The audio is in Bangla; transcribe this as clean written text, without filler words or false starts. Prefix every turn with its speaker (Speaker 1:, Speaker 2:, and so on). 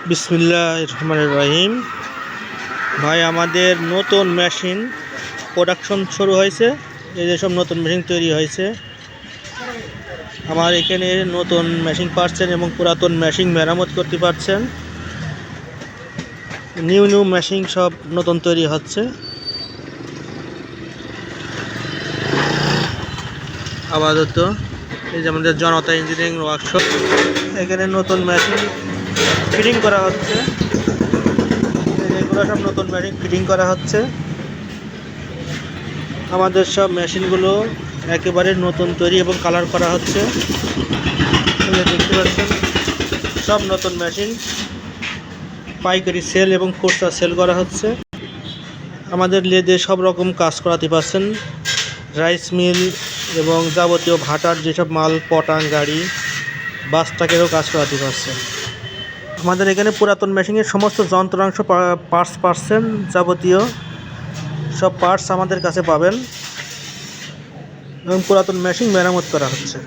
Speaker 1: বিসমিল্লাহির রহমানির রহিম। ভাই, আমাদের নতুন মেশিন প্রোডাকশন শুরু হয়েছে। এই যে সব নতুন মেশিন তৈরি হয়েছে। আমার এখানে নতুন মেশিন পাচ্ছেন এবং পুরাতন মেশিন মেরামত করতে পারছেন। নিউ মেশিন সব নতুন তৈরি হচ্ছে। আপাতত এই যে আমাদের জনতা ইঞ্জিনিয়ারিং ওয়ার্কশপ, এখানে নতুন মেশিন ফিটিং করা হচ্ছে। এগুলো সব নতুন মেশিন ফিটিং করা হচ্ছে। আমাদের সব মেশিনগুলো একেবারে নতুন তৈরি এবং কালার করা হচ্ছে। দেখতে পাচ্ছেন সব নতুন মেশিন পাইকারি সেল এবং খুচরা সেল করা হচ্ছে। আমাদের লেদে সব রকম কাজ করাতে পারছেন। রাইস মিল এবং যাবতীয় ভাটার যেসব মাল, পটাং গাড়ি, বাস ট্রাকেরও কাজ করাতে পারছেন। আমাদের এখানে পুরাতন মেশিনের সমস্ত যন্ত্রাংশ, পার্টস পাচ্ছেন। যাবতীয় সব পার্টস আমাদের কাছে পাবেন এবং পুরাতন মেশিন মেরামত করা হচ্ছে।